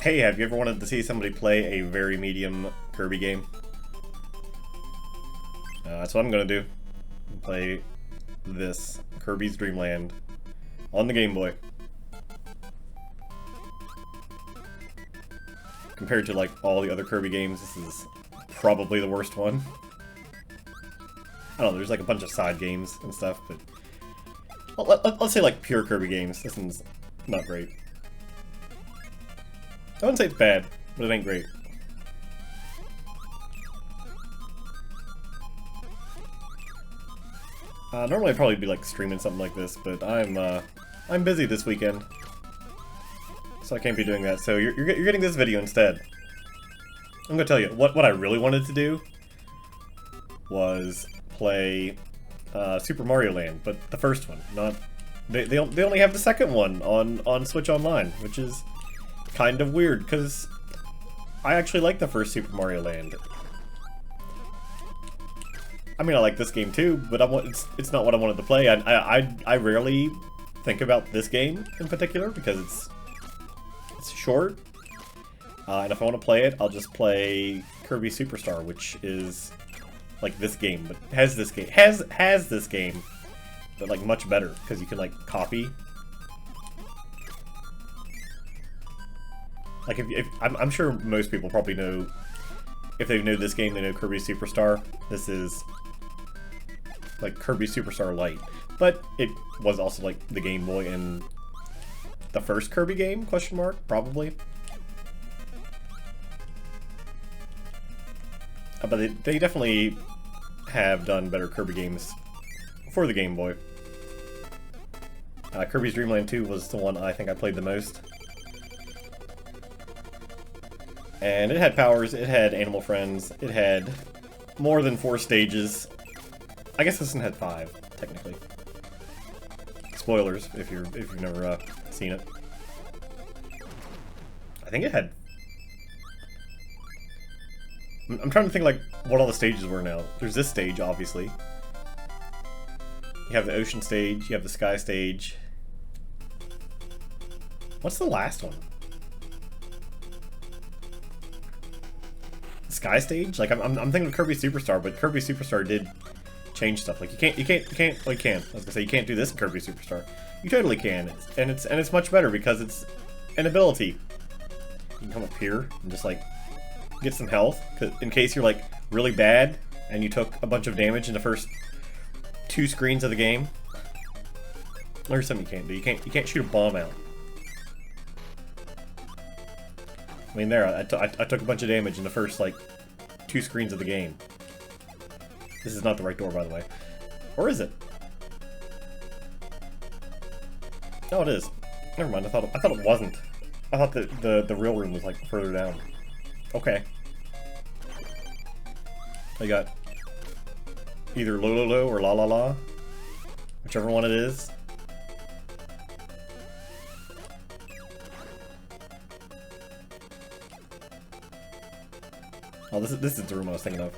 Hey, have you ever wanted to see somebody play a very medium Kirby game? That's what I'm gonna do. Play this, Kirby's Dream Land, on the Game Boy. Compared to, like, all the other Kirby games, this is probably the worst one. I don't know, there's like a bunch of side games and stuff, but... let's say, like, pure Kirby games. This one's not great. I wouldn't say it's bad, but it ain't great. Normally I'd probably be like streaming something like this, but I'm busy this weekend, so I can't be doing that. So you're getting this video instead. I'm gonna tell you what I really wanted to do was play Super Mario Land, but the first one, not they only have the second one on Switch Online, which is kind of weird because I actually like the first Super Mario Land. I mean, I like this game too, but it's not what I wanted to play. I rarely think about this game in particular because it's short, and if I want to play it, I'll just play Kirby Superstar, which is like this game, but has this game, but like much better because you can like copy. Like I'm sure most people probably know, if they know this game, they know Kirby Superstar. This is like Kirby Superstar Lite, but it was also like the Game Boy and the first Kirby game, question mark, probably. But they definitely have done better Kirby games for the Game Boy. Kirby's Dream Land 2 was the one I think I played the most. And it had powers, it had animal friends, it had more than 4 stages. I guess this one had 5, technically. Spoilers if you've never seen it. I think it had... I'm trying to think like what all the stages were now. There's this stage, obviously. You have the ocean stage, you have the sky stage. What's the last one? Sky stage? Like I'm thinking of Kirby Superstar, but Kirby Superstar did change stuff. Like you can't. Well, you can. I was gonna say you can't do this in Kirby Superstar. You totally can, and it's much better because it's an ability. You can come up here and just like get some health, in case you're like really bad and you took a bunch of damage in the first 2 screens of the game. There's something you can't do. You can't shoot a bomb out. I mean, there, I took a bunch of damage in the first, like, 2 screens of the game. This is not the right door, by the way. Or is it? No, it is. Never mind, I thought it wasn't. I thought the real room was, like, further down. Okay. I got either Lo Lo Lo or La La La. Whichever one it is. Oh, this is the room I was thinking of.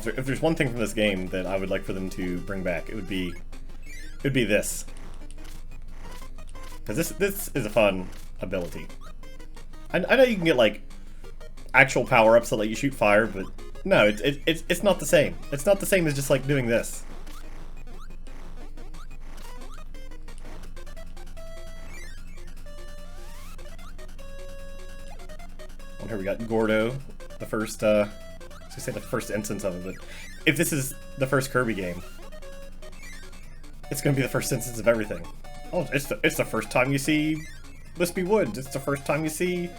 If there's one thing from this game that I would like for them to bring back, it would be this. Because this is a fun ability. I know you can get like actual power-ups that let you shoot fire, but no, it's not the same. It's not the same as just like doing this. Well, here we got Gordo, the first I was gonna say the first instance of it, but if this is the first Kirby game, it's gonna be the first instance of everything. Oh, it's the first time you see Wispy Woods. It's the first time you see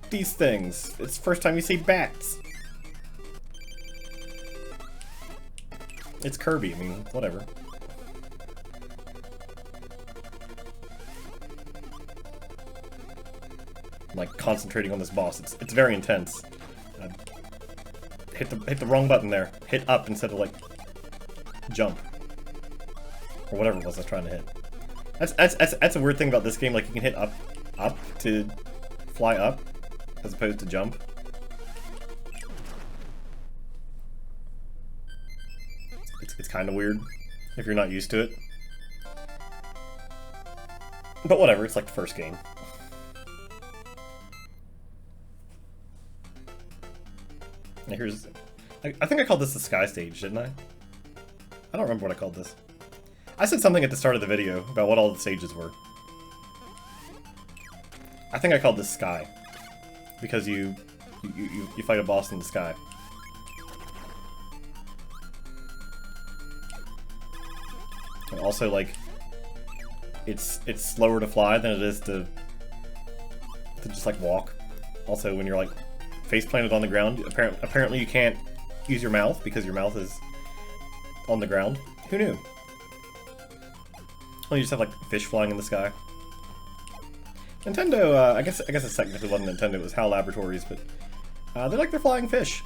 these things. It's the first time you see bats. It's Kirby, I mean, whatever. I'm like concentrating on this boss. It's very intense. Hit the wrong button there. Hit up instead of like jump. Or whatever it was I was trying to hit. That's a weird thing about this game, like you can hit up to fly up as opposed to jump. it's kind of weird if you're not used to it. But whatever, it's like the first game. And here's... I think I called this the Sky Stage, didn't I? I don't remember what I called this. I said something at the start of the video about what all the stages were. I think I called this Sky. Because you fight a boss in the sky. And also, like, it's slower to fly than it is to just, like, walk. Also, when you're, like, face planted on the ground, apparently you can't use your mouth because your mouth is on the ground. Who knew? Oh, you just have, like, fish flying in the sky. Nintendo, I guess it technically wasn't Nintendo, it was HAL Laboratories, but they like their flying fish.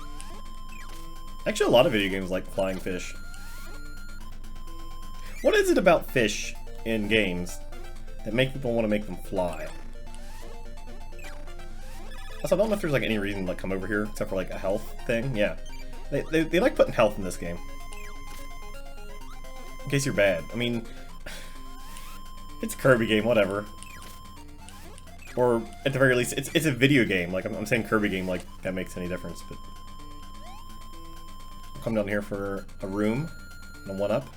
Actually, a lot of video games like flying fish. What is it about fish in games that make people want to make them fly? Also, I don't know if there's like any reason to like come over here except for like a health thing. Yeah, they like putting health in this game in case you're bad. I mean, it's a Kirby game, whatever. Or at the very least, it's a video game. Like I'm saying Kirby game, like that makes any difference. But I'll come down here for a room and a 1-up.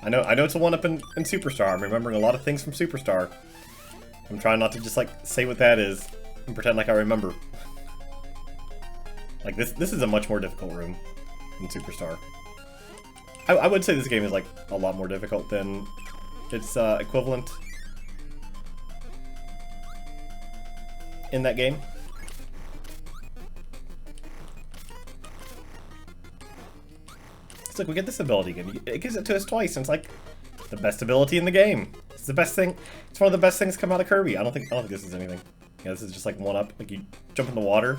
I know it's a 1-up in Superstar. I'm remembering a lot of things from Superstar. I'm trying not to just like say what that is and pretend like I remember. Like this is a much more difficult room than Superstar. I would say this game is like a lot more difficult than its equivalent in that game. It's like we get this ability again. It gives it to us twice, and it's like the best ability in the game. It's the best thing. It's one of the best things to come out of Kirby. I don't think this is anything. Yeah, this is just like 1-up. Like you jump in the water,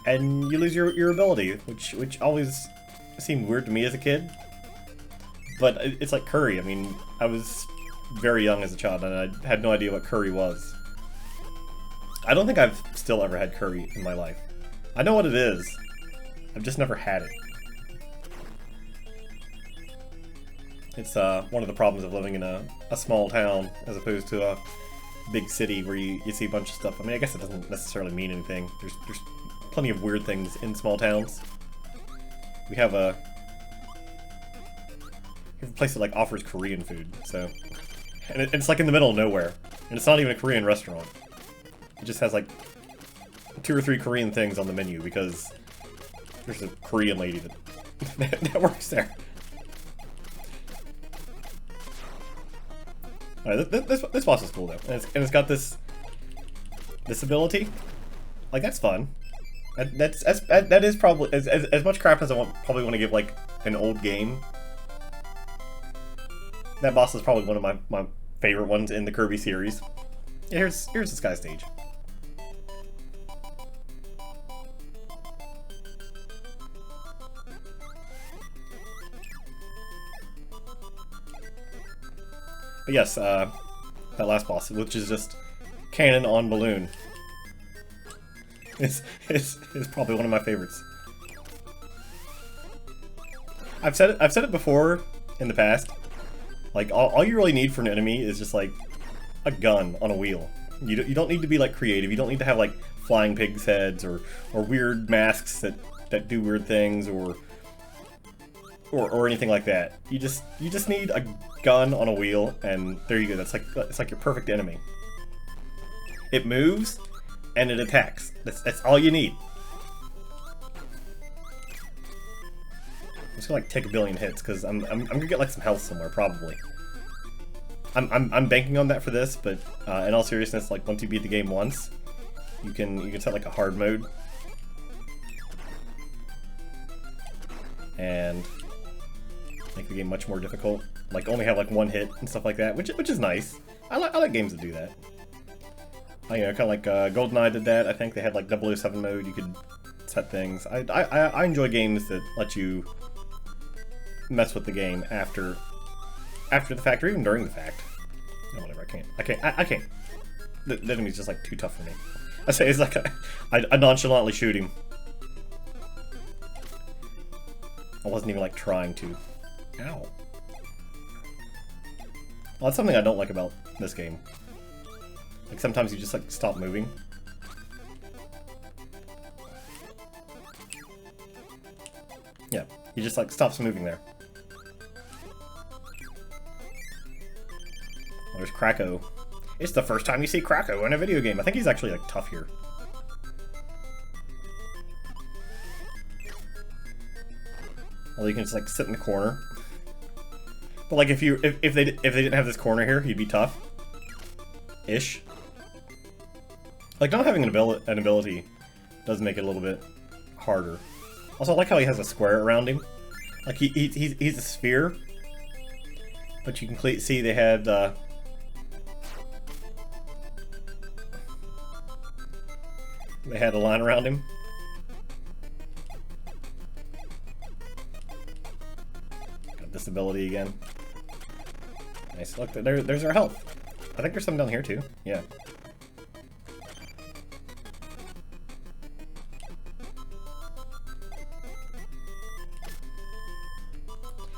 and you lose your ability, which always seemed weird to me as a kid. But it's like curry. I mean, I was very young as a child, and I had no idea what curry was. I don't think I've still ever had curry in my life. I know what it is. I've just never had it. It's one of the problems of living in a small town as opposed to a big city where you see a bunch of stuff. I mean, I guess it doesn't necessarily mean anything. There's plenty of weird things in small towns. We have a place that like offers Korean food, so and it's like in the middle of nowhere, and it's not even a Korean restaurant. It just has like 2 or 3 Korean things on the menu because there's a Korean lady that works there. Alright, this boss is cool though, and it's got this ability. Like that's fun. That is probably as much crap as I probably want to give like an old game. That boss is probably one of my favorite ones in the Kirby series. Yeah, here's the Sky Stage. But yes, that last boss, which is just cannon on balloon, is probably one of my favorites. I've said it before in the past. Like all you really need for an enemy is just like a gun on a wheel. You don't need to be like creative. You don't need to have like flying pigs' heads or weird masks that do weird things or anything like that. You just need a gun on a wheel, and there you go. It's like your perfect enemy. It moves and it attacks. That's all you need. I'm just gonna like take a billion hits because I'm gonna get like some health somewhere probably. I'm banking on that for this, but in all seriousness, like once you beat the game once, you can set like a hard mode and make the game much more difficult. Like only have like 1 hit and stuff like that, which is nice. I like games that do that. You know, kind of like GoldenEye did that. I think they had like 007 mode. You could set things. I enjoy games that let you mess with the game after the fact, or even during the fact. No, whatever. I can't. The enemy's just like too tough for me. I say it's like I nonchalantly shoot him. I wasn't even, like, trying to. Ow. Well, that's something I don't like about this game. Like, sometimes you just, like, stop moving. Yeah, he just, like, stops moving there. There's Kracko. It's the first time you see Kracko in a video game. I think he's actually, like, tough here. Well, you can just, like, sit in the corner. But, like, if they didn't have this corner here, he'd be tough. Ish. Like, not having an ability does make it a little bit harder. Also, I like how he has a square around him. Like, he's a sphere. But you can see they had, they had a line around him. Got this ability again. Nice. Look, there's our health. I think there's some down here too. Yeah.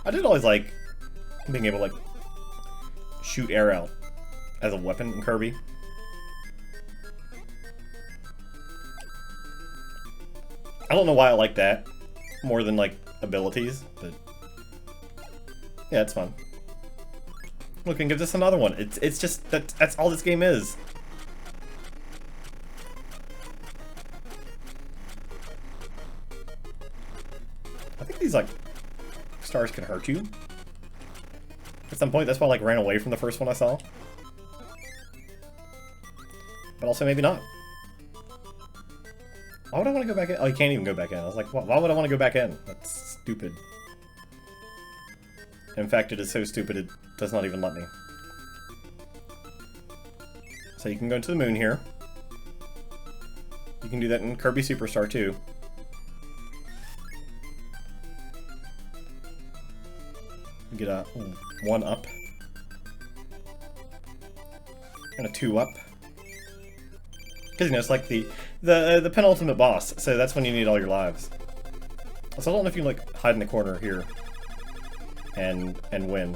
I did always like being able to, like, shoot air out as a weapon in Kirby. I don't know why I like that more than, like, abilities, but yeah, it's fun. Look, and gives us another one. It's just that's all this game is. I think these, like, stars can hurt you at some point. That's why I, like, ran away from the first one I saw. But also maybe not. Why would I want to go back in? Oh, you can't even go back in. I was like, why would I want to go back in? That's stupid. In fact, it is so stupid it does not even let me. So you can go to the moon here. You can do that in Kirby Superstar too. Get a 1 up. And a 2 up. Because, you know, it's like the penultimate boss, so that's when you need all your lives. So I don't know if you, like, hide in the corner here and win.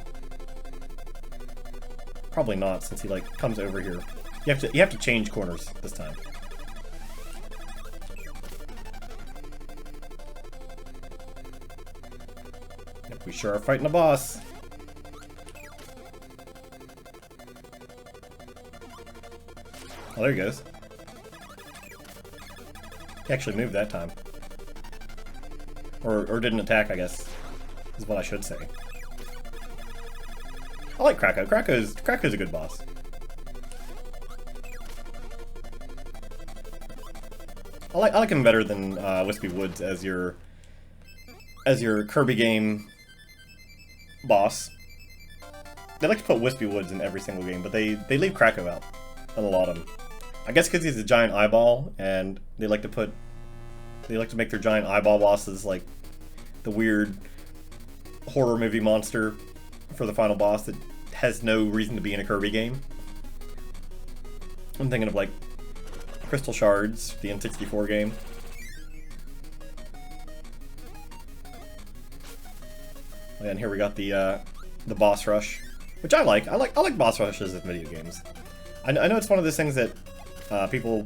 Probably not, since he, like, comes over here. You have to change corners this time. Yep, we sure are fighting a boss. Oh, there he goes. He actually moved that time. Or didn't attack, I guess, is what I should say. I like Kracko. Kracko's a good boss. I like him better than Wispy Woods as your Kirby game boss. They like to put Wispy Woods in every single game, but they leave Kracko out on a lot of them. I guess because he's a giant eyeball, and they like to make their giant eyeball bosses like the weird horror movie monster for the final boss that has no reason to be in a Kirby game. I'm thinking of, like, Crystal Shards, the N64 game. And here we got the boss rush, which I like. I like boss rushes in video games. I know it's one of those things that people,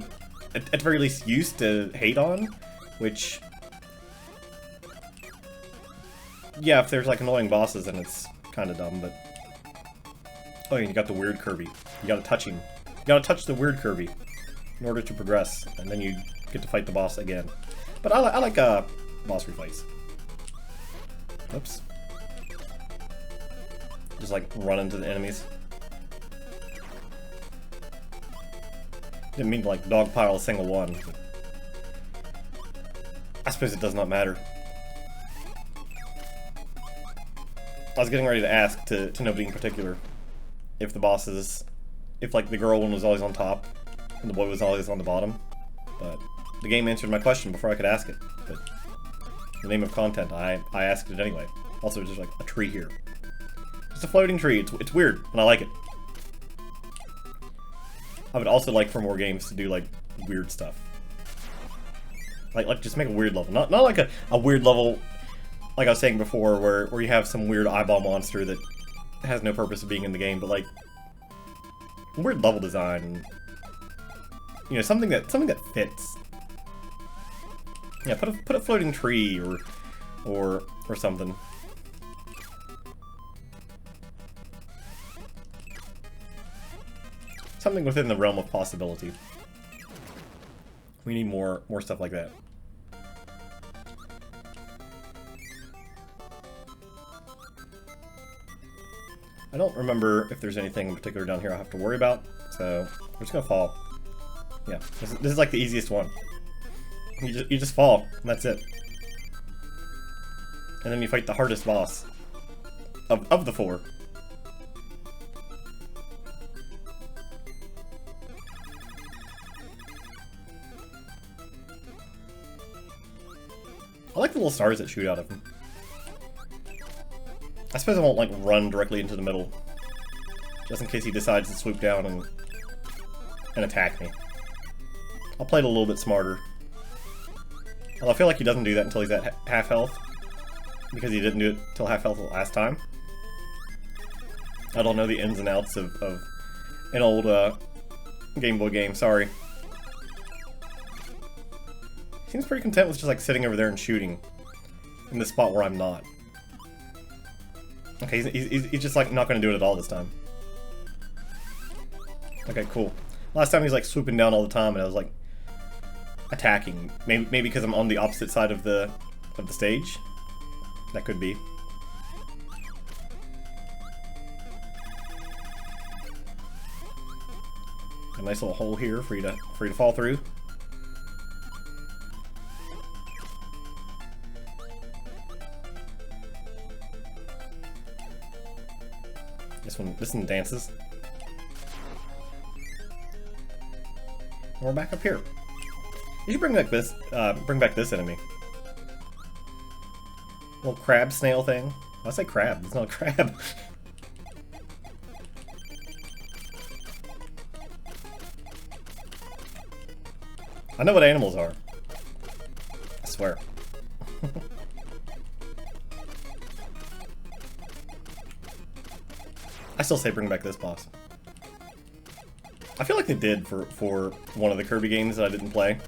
at the very least, used to hate on, which, yeah, if there's, like, annoying bosses, then it's kind of dumb, but... Oh, and you got the weird Kirby. You gotta touch him. You gotta touch the weird Kirby in order to progress, and then you get to fight the boss again. But I like boss refights. Oops. Just, like, run into the enemies. Didn't mean to, like, dogpile a single one, but I suppose it does not matter. I was getting ready to ask to nobody in particular if the bosses, if, like, the girl one was always on top and the boy was always on the bottom, but the game answered my question before I could ask it. But in the name of content, I asked it anyway. Also, there's, like, a tree here. It's a floating tree. It's weird, and I like it. I would also like for more games to do, like, weird stuff. Like just make a weird level. Not like a weird level like I was saying before, where you have some weird eyeball monster that has no purpose of being in the game, but like weird level design, and, you know, something that fits. Yeah, put a floating tree or something. Something within the realm of possibility. We need more stuff like that. I don't remember if there's anything in particular down here I have to worry about, so we're just gonna fall. Yeah, this is like the easiest one. You just fall, and that's it. And then you fight the hardest boss of the 4. I like the little stars that shoot out of him. I suppose I won't like run directly into the middle, just in case he decides to swoop down and attack me. I'll play it a little bit smarter. Well, I feel like he doesn't do that until he's at half health, because he didn't do it till half health the last time. I don't know the ins and outs of an old Game Boy game, sorry. Seems pretty content with just like sitting over there and shooting in the spot where I'm not. Okay, he's just like not going to do it at all this time. Okay, cool. Last time he was like swooping down all the time, and I was like attacking. Maybe because I'm on the opposite side of the stage. That could be. A nice little hole here for you to fall through. This one dances. And we're back up here. You should bring back this enemy. Little crab snail thing. I say crab, it's not a crab. I know what animals are. I swear. I still say bring back this boss. I feel like they did for one of the Kirby games that I didn't play.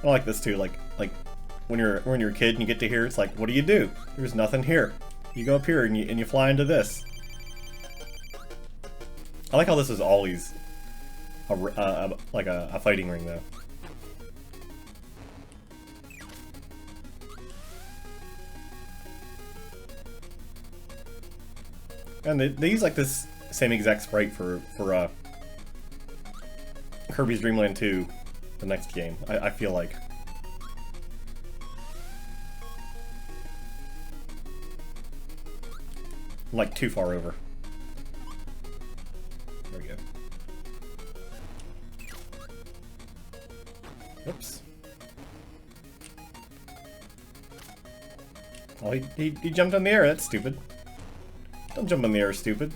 I like this too, like when you're a kid and you get to here, it's like, what do? There's nothing here. You go up here and you fly into this. I like how this is always like a fighting ring though. And they use like this same exact sprite for Kirby's Dream Land 2, the next game, I feel like. I'm like too far over. There we go. Whoops. Oh, he jumped in the air, that's stupid. Don't jump in the air, stupid.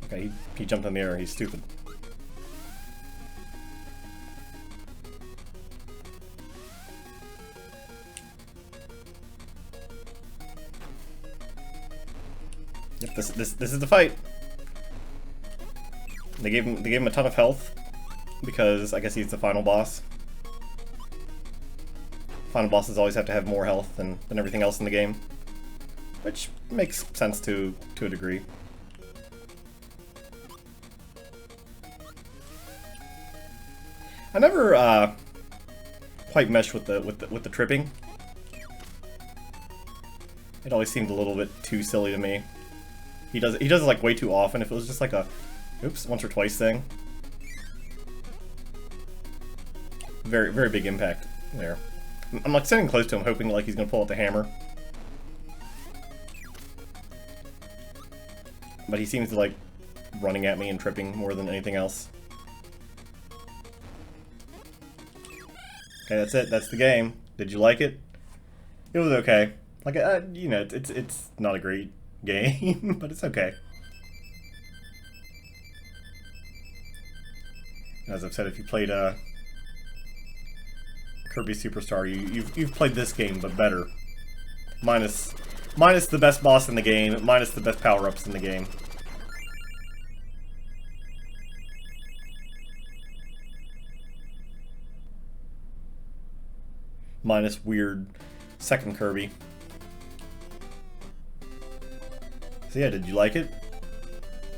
Okay, he jumped in the air, he's stupid. Yep, this is the fight. They gave him a ton of health because I guess he's the final boss. Final bosses always have to have more health than everything else in the game. Which makes sense to a degree. I never quite meshed with the tripping. It always seemed a little bit too silly to me. He does it like way too often. If it was just like a oops, once or twice thing. Very big impact there. I'm like sitting close to him, hoping like he's gonna pull out the hammer. But he seems to like running at me and tripping more than anything else. Okay, that's it. That's the game. Did you like it? It was okay. Like, you know, it's not a great game, but it's okay. As I've said, if you played Kirby Superstar, you've played this game, but better. Minus the best boss in the game, minus the best power-ups in the game. Minus weird second Kirby. So yeah, did you like it?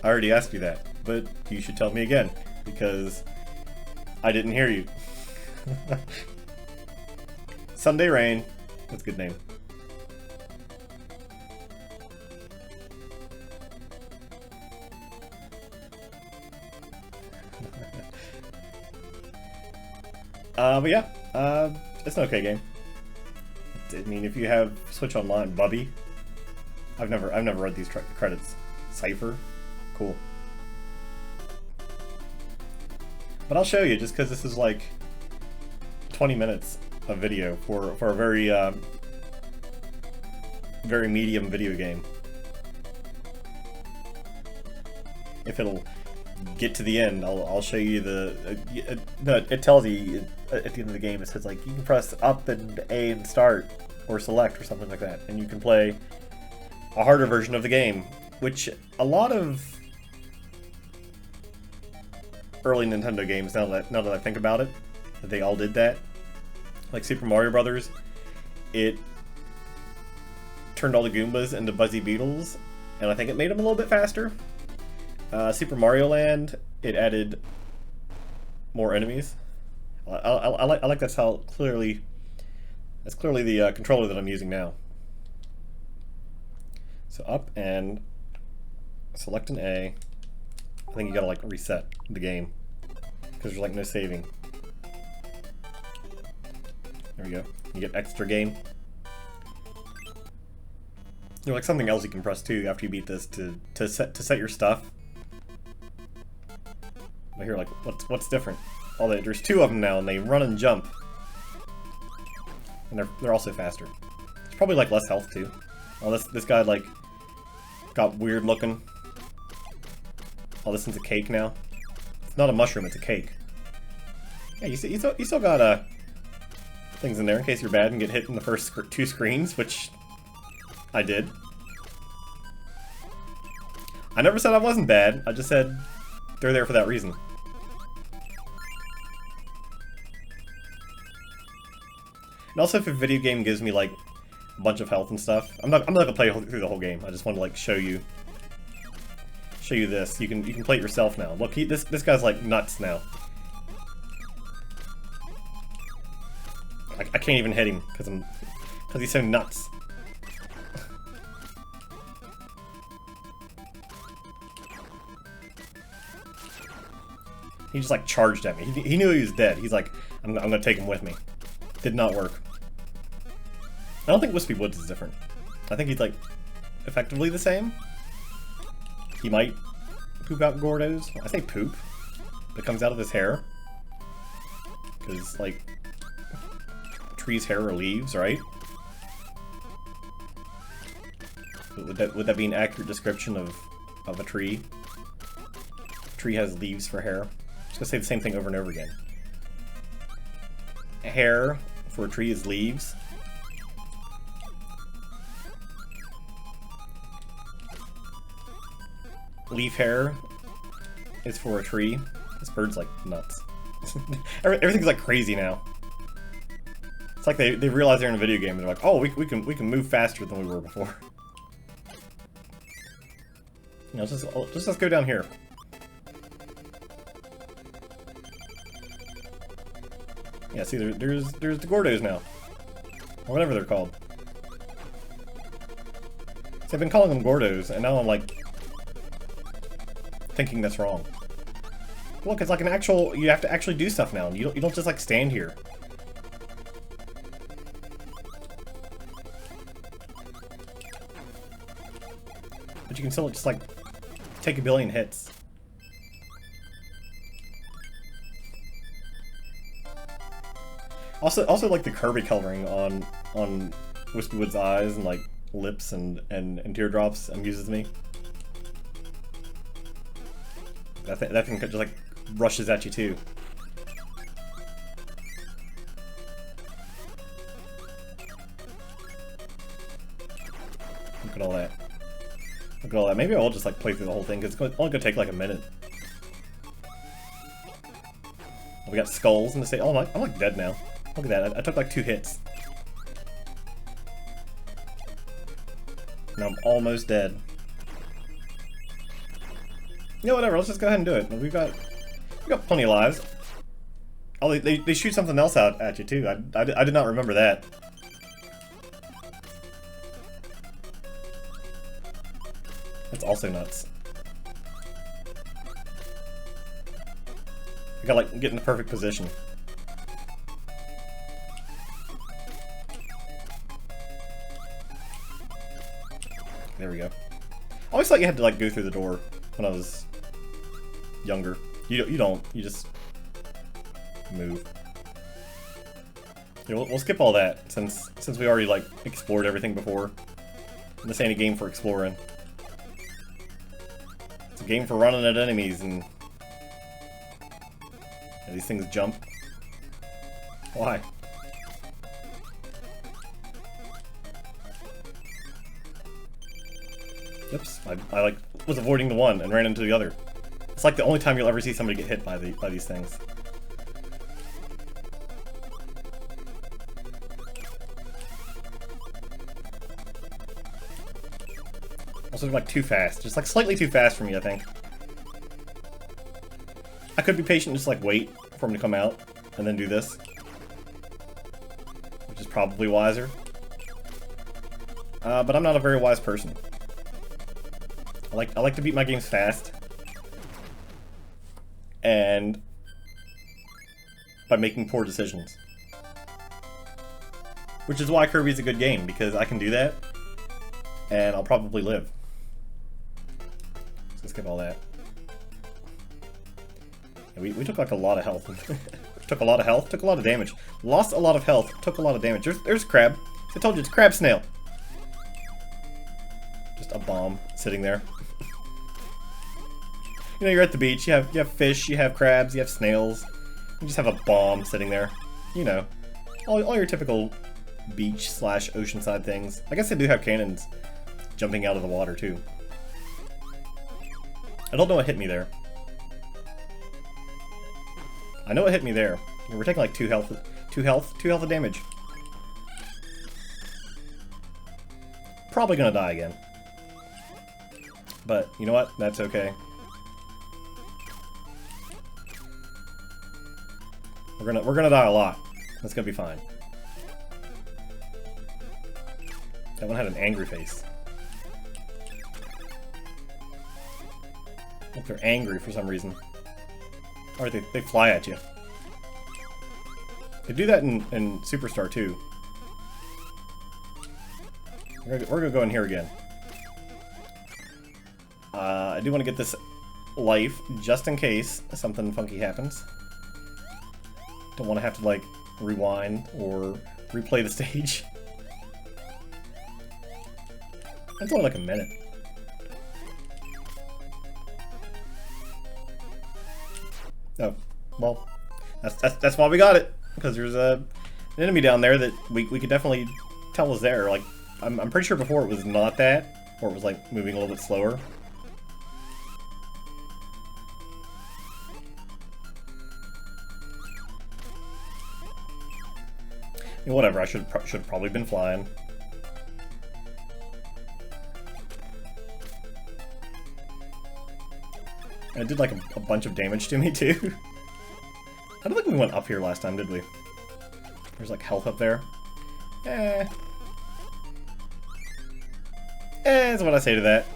I already asked you that, but you should tell me again, because I didn't hear you. Sunday Rain. That's a good name. But yeah, it's an okay game. I mean, if you have Switch Online, Bubby. I've never read these credits. Cypher, cool. But I'll show you just because this is like 20 minutes of video for a very very medium video game. If it'll get to the end, I'll show you the. No, it tells you at the end of the game. It says like you can press up and A and start or select or something like that, and you can play a harder version of the game, which a lot of early Nintendo games, now that I think about it, they all did that. Like Super Mario Brothers, it turned all the Goombas into Buzzy Beetles, and I think it made them a little bit faster. Super Mario Land, it added more enemies. I like that's clearly the controller that I'm using now. So up and select an A. I think you gotta like reset the game because there's like no saving. There we go. You get extra game. There's like something else you can press too after you beat this to set your stuff. But here, like, what's different? Oh, there's two of them now, and they run and jump, and they're also faster. It's probably like less health too. Oh, this guy like got weird looking. Oh, this one's a cake now. It's not a mushroom, it's a cake. Yeah, you still got things in there in case you're bad and get hit in the first two screens, which I did. I never said I wasn't bad. I just said they're there for that reason. And also, if a video game gives me like a bunch of health and stuff, I'm not gonna play through the whole game. I just want to like show you this. You can play it yourself now. Look, this guy's like nuts now. I can't even hit him because he's so nuts. He just like charged at me. He knew he was dead. He's like, I'm gonna take him with me. Did not work. I don't think Wispy Woods is different. I think he's like effectively the same. He might poop out Gordos. I say poop that comes out of his hair. Because like trees' hair are leaves, right? Would that be an accurate description of a tree? A tree has leaves for hair. Just gonna say the same thing over and over again. Hair for a tree is leaves. Leaf hair is for a tree. This bird's like nuts. Everything's like crazy now. It's like they realize they're in a video game and they're like, oh, we can move faster than we were before. You know, let's go down here. Yeah, see, there's the Gordos now, or whatever they're called. So I've been calling them Gordos, and now I'm like thinking that's wrong. Look, it's like an actual. You have to actually do stuff now. You don't just like stand here. But you can still just like take a billion hits. Also like the Kirby coloring on Wispy Wood's eyes and like lips and teardrops amuses me. That thing just like rushes at you too. Look at all that. Look at all that. Maybe I'll just like play through the whole thing, because it's only gonna take like a minute. Oh, we got skulls in the state. Oh, I'm like dead now. Look at that. I took like 2 hits. Now I'm almost dead. Yeah, whatever. Let's just go ahead and do it. We've got plenty of lives. Oh, they shoot something else out at you too. I did not remember that. That's also nuts. I gotta like get in the perfect position. There we go. I always thought you had to like go through the door when I was younger. You don't. You just move. Yeah, we'll skip all that since we already like explored everything before. And this ain't a game for exploring. It's a game for running at enemies and these things jump. Why? Oops, I like was avoiding the one and ran into the other. It's like the only time you'll ever see somebody get hit by these things. Also, like too fast, just like slightly too fast for me, I think. I could be patient and just like wait for him to come out and then do this, which is probably wiser. But I'm not a very wise person. I like to beat my games fast, and by making poor decisions. Which is why Kirby's a good game, because I can do that, and I'll probably live. So let's skip all that. Yeah, we took like a lot of health. Took a lot of health, took a lot of damage. Lost a lot of health, took a lot of damage. There's crab. I told you, it's crab snail. Just a bomb sitting there. You know, you're at the beach, you have fish, you have crabs, you have snails. You just have a bomb sitting there. You know, all your typical beach / oceanside things. I guess they do have cannons jumping out of the water too. I don't know what hit me there. I know what hit me there. We're taking like 2 health of damage. Probably gonna die again. But you know what? That's okay. We're gonna die a lot. That's gonna be fine. That one had an angry face. Look, they're angry for some reason. Or they fly at you. They do that in Superstar too. We're gonna go in here again. I do want to get this life just in case something funky happens. Don't want to have to like rewind or replay the stage. That's only like a minute. Oh, well, that's why we got it, because there's an enemy down there that we could definitely tell was there. Like, I'm pretty sure before it was not that, or it was like moving a little bit slower. Yeah, whatever, I should have probably been flying. And it did like a bunch of damage to me too. I don't think we went up here last time, did we? There's like health up there. Is what I say to that.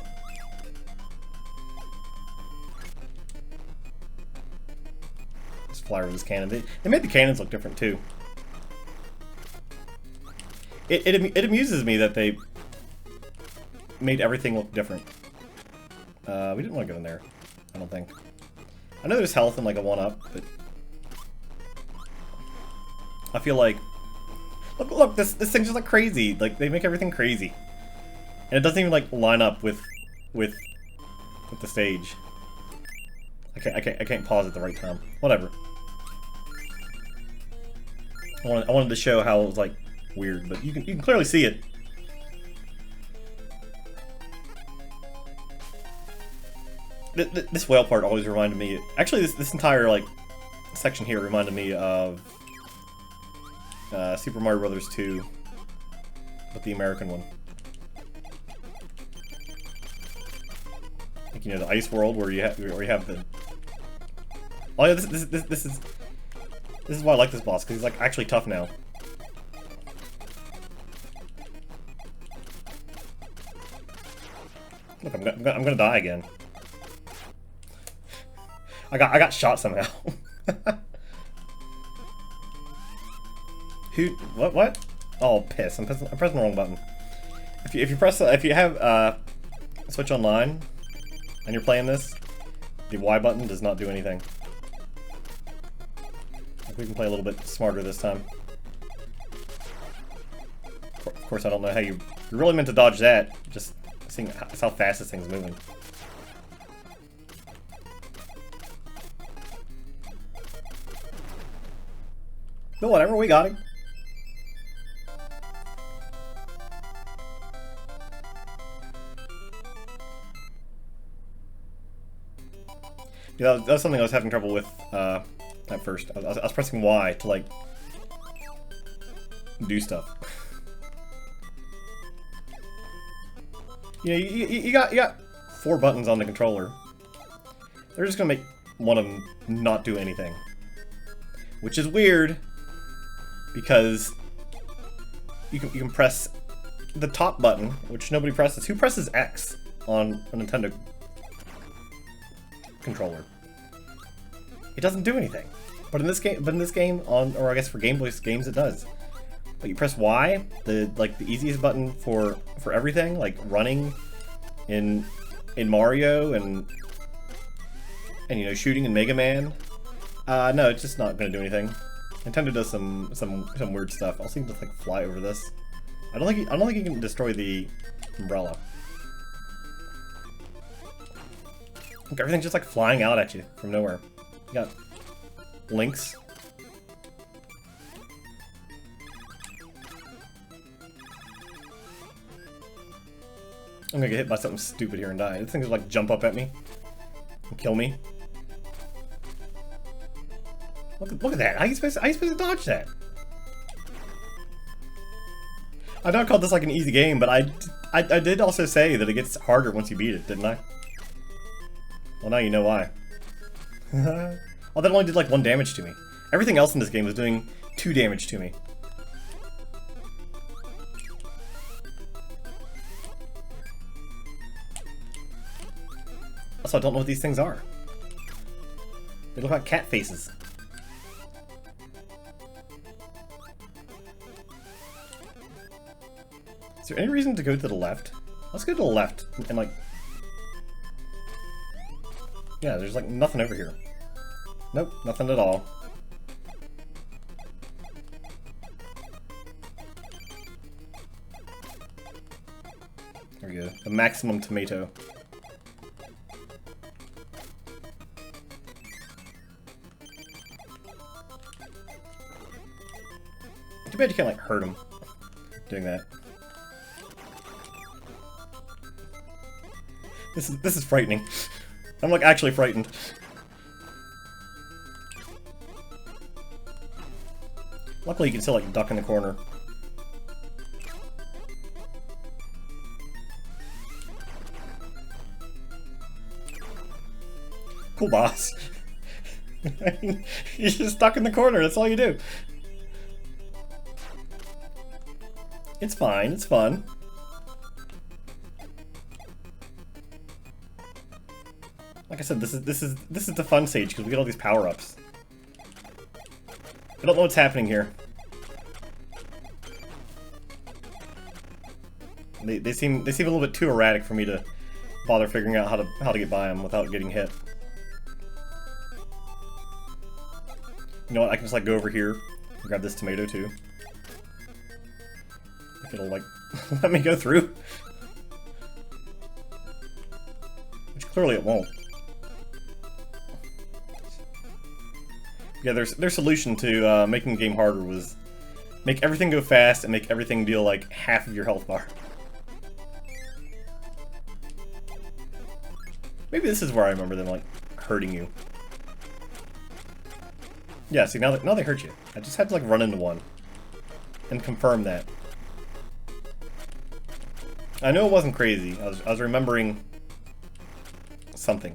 Let's fly over this cannon. They made the cannons look different too. It amuses me that they made everything look different. We didn't want to go in there, I don't think. I know there's health and like a 1-up, but I feel like look, this thing's just like crazy. Like they make everything crazy, and it doesn't even like line up with the stage. I can't pause at the right time. Whatever. I wanted to show how it was like weird, but you can clearly see it. This whale part always reminded me... Actually, this entire, like, section here reminded me of Super Mario Bros. 2, but the American one. Like, you know, the ice world where you have the... Oh yeah, this is why I like this boss, because he's, like, actually tough now. Look, I'm gonna die again. I got shot somehow. Who? What? Oh, piss! I'm pressing the wrong button. If you have Switch Online and you're playing this, the Y button does not do anything. Like, we can play a little bit smarter this time. Of course, I don't know how you're really meant to dodge that. Just seeing how fast this thing's moving. But whatever, we got him. Yeah, that was something I was having trouble with at first. I was pressing Y to, like, do stuff. You know, you got 4 buttons on the controller. They're just gonna make one of them not do anything. Which is weird, because you can press the top button, which nobody presses. Who presses X on a Nintendo controller? It doesn't do anything. But in this game, or I guess for Game Boy games, it does. But you press Y, the easiest button for everything, like running in Mario and you know, shooting in Mega Man. No, it's just not gonna do anything. Nintendo does some weird stuff. I'll see him just like fly over this. I don't think you can destroy the umbrella. Look, everything's just like flying out at you from nowhere. You got links. I'm gonna get hit by something stupid here and die. This thing's like jump up at me and kill me. Look at that. How are you supposed to dodge that? I know I called this like an easy game, but I did also say that it gets harder once you beat it, didn't I? Well, now you know why. Oh, that only did like 1 damage to me. Everything else in this game was doing 2 damage to me. Also, I don't know what these things are. They look like cat faces. Is there any reason to go to the left? Let's go to the left and like... Yeah, there's like nothing over here. Nope, nothing at all. There we go. The maximum tomato. Too bad you can't like hurt him doing that. This is frightening. I'm like actually frightened. Luckily you can still like duck in the corner. Cool boss. You're just stuck in the corner, that's all you do. It's fine, it's fun. Like I said, this is the fun stage because we get all these power-ups. I don't know what's happening here. They seem a little bit too erratic for me to bother figuring out how to get by them without getting hit. You know what? I can just like go over here and grab this tomato too. If it'll like let me go through. Which clearly it won't. Yeah, their solution to making the game harder was make everything go fast and make everything deal like half of your health bar. Maybe this is where I remember them, like, hurting you. Yeah, see, now they hurt you. I just had to, like, run into one. And confirm that. I know it wasn't crazy. I was remembering something.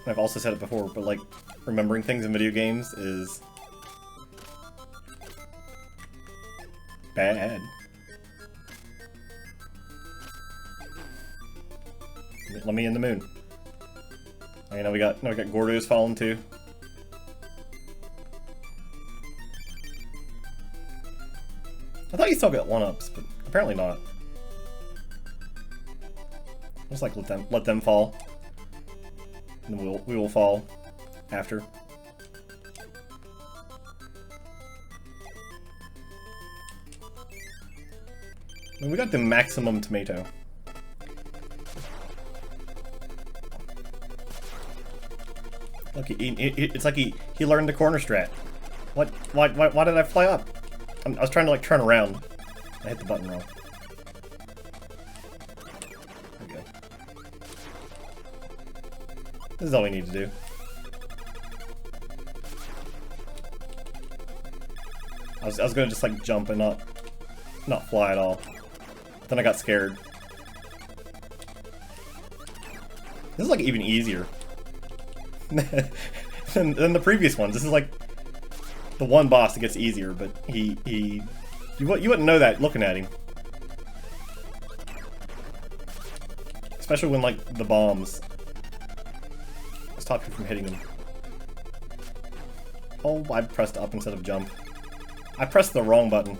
I've also said it before, but, like, remembering things in video games is bad. Let me in the moon. Okay, now we got Gordo's fallen too. I thought you still got 1-ups, but apparently not. Just like let them fall. And then we will fall after. And we got the maximum tomato. Look, it's like he learned the corner strat. What? Why did I fly up? I was trying to like turn around. I hit the button wrong. There we go. This is all we need to do. I was gonna just like jump and not fly at all. But then I got scared. This is like even easier than the previous ones. This is like the one boss that gets easier, but you wouldn't know that looking at him. Especially when like the bombs stop you from hitting them. Oh, I pressed up instead of jump. I pressed the wrong button.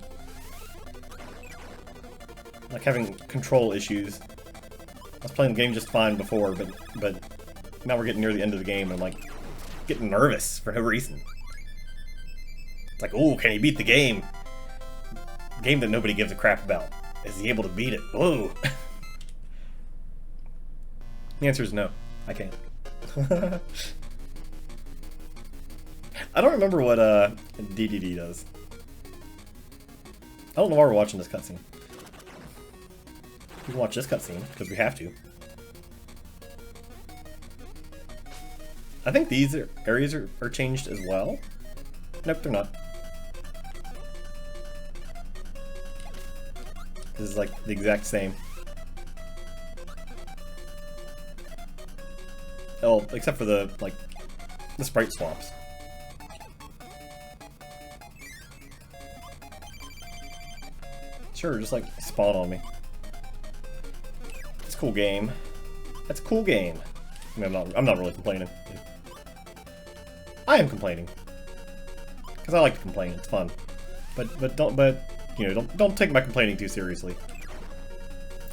Like having control issues. I was playing the game just fine before, but now we're getting near the end of the game and I'm like getting nervous for no reason. It's like, ooh, can he beat the game? Game that nobody gives a crap about. Is he able to beat it? Ooh. The answer is no. I can't. I don't remember what DDD does. I don't know why we're watching this cutscene. We can watch this cutscene, because we have to. I think these areas are changed as well. Nope, they're not. This is like the exact same. Oh, except for the sprite swaps. Sure, just like spawn on me. It's a cool game. That's a cool game. I mean, I'm not really complaining. I am complaining because I like to complain. It's fun, but you know, don't take my complaining too seriously.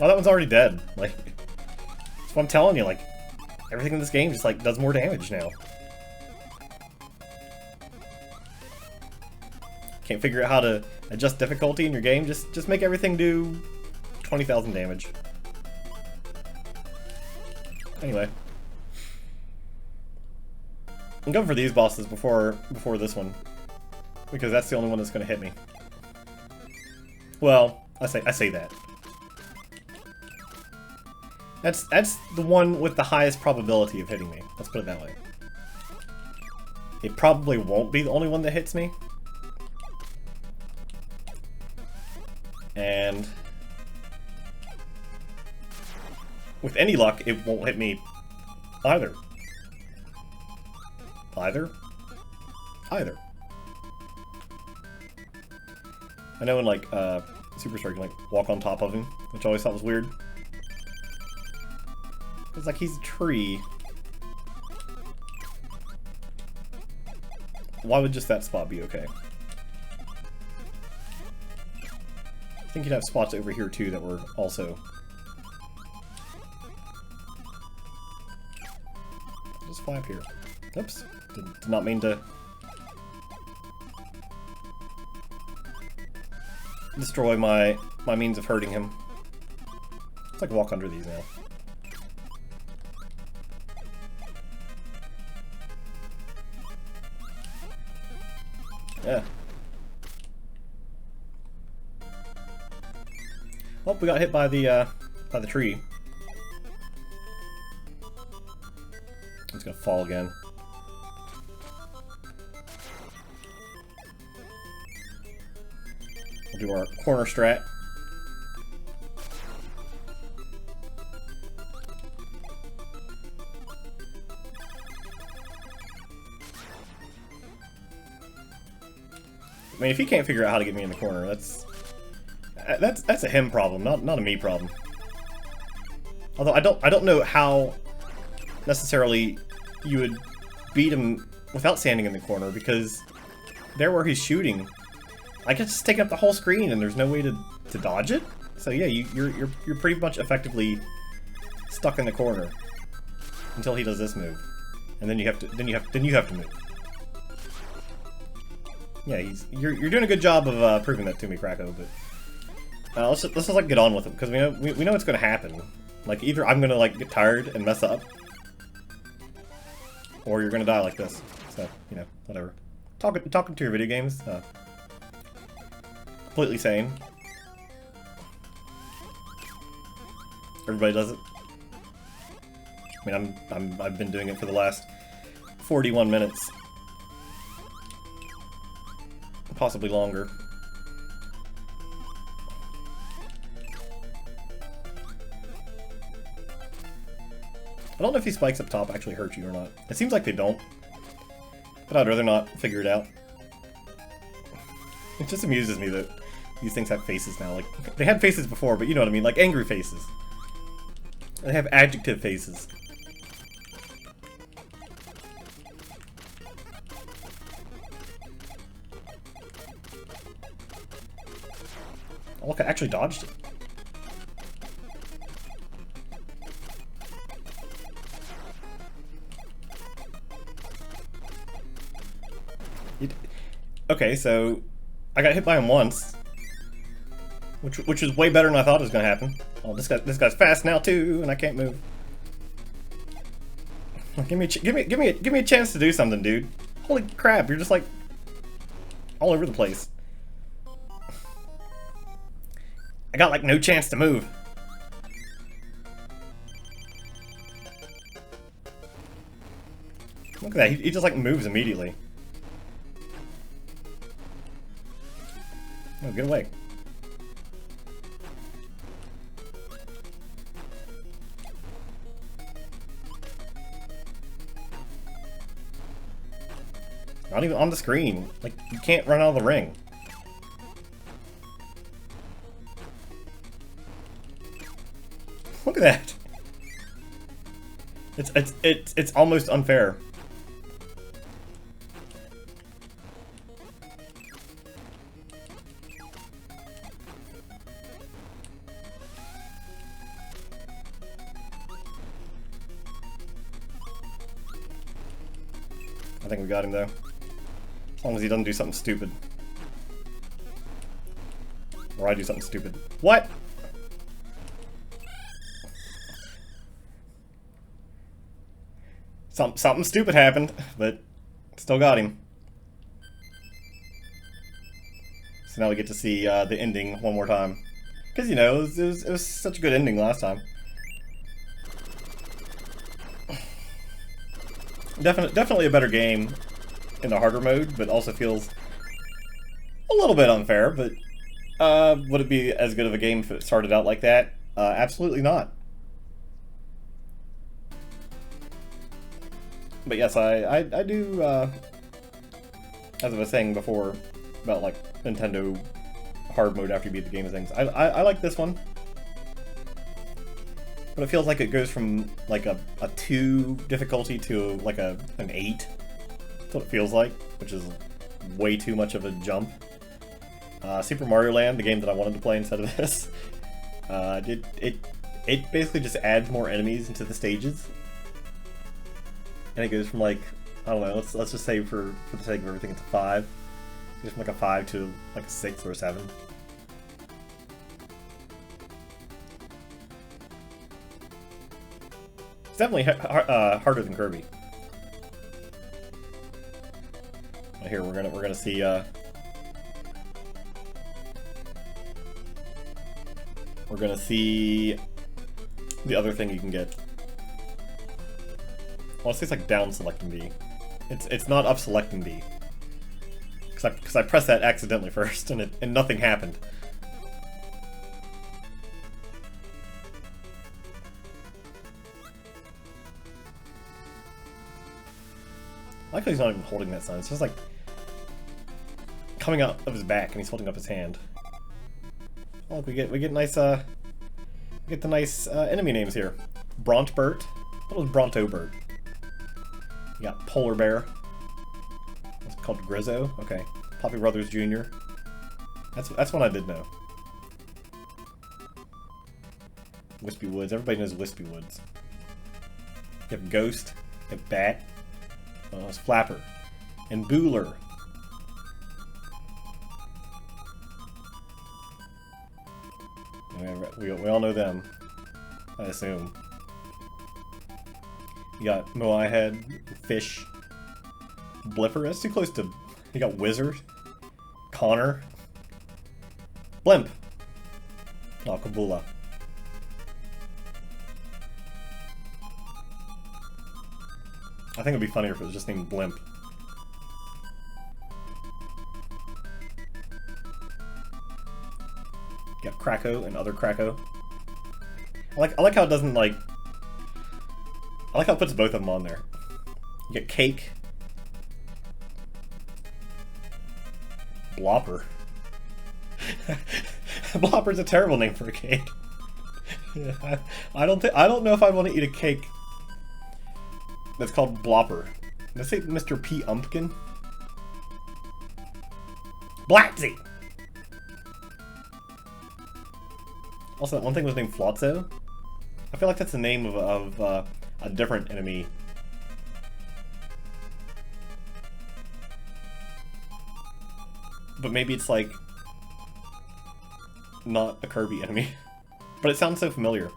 Oh, that one's already dead. Like, that's what I'm telling you. Like, everything in this game just like does more damage now. Can't figure out how to adjust difficulty in your game. Just make everything do 20,000 damage. Anyway, I'm going for these bosses before this one, because that's the only one that's going to hit me. Well, I say that. That's the one with the highest probability of hitting me. Let's put it that way. It probably won't be the only one that hits me. And with any luck, it won't hit me either. Either? I know in like Superstar you can like walk on top of him, which I always thought was weird. It's like he's a tree. Why would just that spot be okay? I think you'd have spots over here too that were also... Just fly up here. Oops. Did not mean to... destroy my means of hurting him. Let's like walk under these now. Yeah. Oh, we got hit by the by the tree. It's gonna fall again. We'll do our corner strat. I mean, if he can't figure out how to get me in the corner, that's a him problem, not a me problem. Although I don't know how necessarily you would beat him without standing in the corner, because there where he's shooting, I can just take up the whole screen and there's no way to dodge it. So yeah, you're pretty much effectively stuck in the corner until he does this move, and then you have to move. Yeah, you're doing a good job of proving that to me, Kracko. But let's just like get on with it, because we know what's gonna happen. Like, either I'm gonna like get tired and mess up, or you're gonna die like this. So, you know, whatever. Talking to your video games, completely sane. Everybody does it. I mean, I've been doing it for the last 41 minutes, possibly longer. I don't know if these spikes up top actually hurt you or not. It seems like they don't, but I'd rather not figure it out. It just amuses me that these things have faces now. Like, they had faces before, but you know what I mean, like angry faces. They have adjective faces. Oh, look, I actually dodged it. Okay, so I got hit by him once, which is way better than I thought it was gonna happen. Oh, this guy's fast now too, and I can't move. Give me a chance to do something, dude. Holy crap, you're just like all over the place. I got like no chance to move. Look at that, he just like moves immediately. Oh, get away. Not even on the screen. Like, you can't run out of the ring. Look at that. It's almost unfair. I think we got him though. As long as he doesn't do something stupid. Or I do something stupid. What? Something stupid happened, but still got him. So now we get to see the ending one more time. Because, you know, it was such a good ending last time. Definitely a better game in the harder mode, but also feels a little bit unfair. But would it be as good of a game if it started out like that? Absolutely not. But yes, I do, as I was saying before about like Nintendo hard mode after you beat the game and things, I like this one. But it feels like it goes from like a 2 difficulty to like an 8. That's what it feels like, which is way too much of a jump. Super Mario Land, the game that I wanted to play instead of this, it basically just adds more enemies into the stages. And it goes from like, I don't know, let's just say for the sake of everything, it's a 5. It goes from like a 5 to like a 6 or a 7. It's definitely harder than Kirby. Here we're gonna see we're gonna see the other thing you can get. Well, it says like down selecting B. It's not up selecting B. Because I pressed that accidentally first, and nothing happened. I like how he's not even holding that sign. It's just like coming out of his back, and he's holding up his hand. Oh, look, we get nice we get the nice enemy names here. Brontbert. What was Brontobert? You got Polar Bear. It's called Grizzo. Okay. Poppy Brothers Jr. That's one I did know. Wispy Woods. Everybody knows Wispy Woods. You have Ghost. You have Bat. Oh, it's Flapper. And Booler. We all know them, I assume. You got Moai Head, Fish, Blipper. That's too close to. You got Wizard, Connor, Blimp. Oh, Kabula. I think it'd be funnier if it was just named Blimp. You got Krakow and other Krakow. I like how it doesn't like. I like how it puts both of them on there. You get Cake. Blopper. Blopper's a terrible name for a cake. Yeah, I don't know if I'd want to eat a cake that's called Blopper. Let's say Mr. P. Umpkin. Blatzy! Also, that one thing was named Flotzo. I feel like that's the name of a different enemy. But maybe it's like not a Kirby enemy. But it sounds so familiar.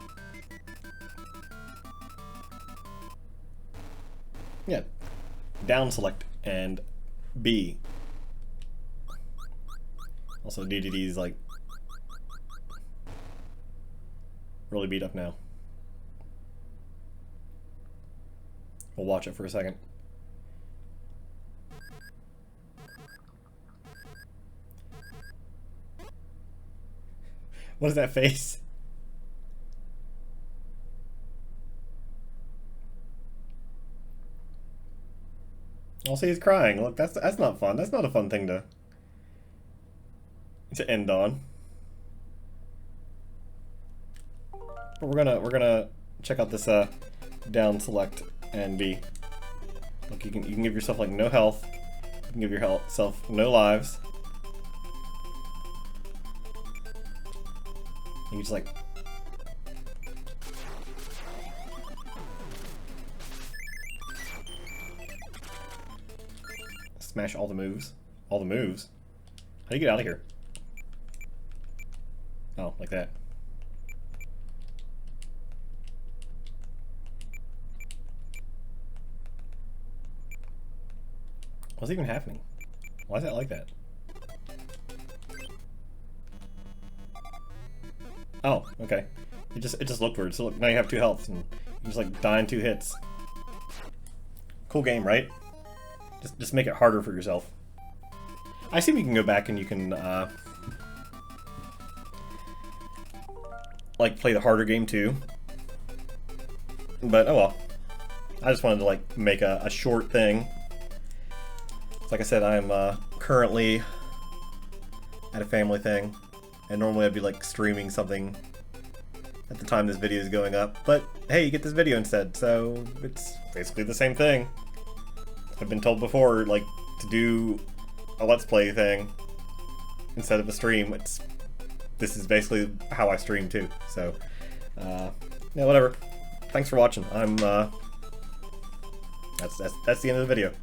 Yeah. Down select and B. Also DDD's like really beat up now. We'll watch it for a second. What is that face? Also, he's crying. Look, that's not fun. That's not a fun thing to end on. But we're gonna check out this down select and B. Look, you can give yourself like no health. You can give yourself no lives. You just like smash all the moves. All the moves? How do you get out of here? Oh, like that. What's even happening? Why is that like that? Oh, okay. It just looked weird. So look, now you have 2 healths and you just like die in 2 hits. Cool game, right? Just make it harder for yourself. I assume you can go back and you can like play the harder game too. But oh well. I just wanted to like make a short thing. Like I said, I'm currently at a family thing, and normally I'd be like streaming something at the time this video is going up, but hey, you get this video instead, so it's basically the same thing. I've been told before, like, to do a Let's Play thing instead of a stream. This is basically how I stream too, so yeah, whatever. Thanks for watching. That's the end of the video.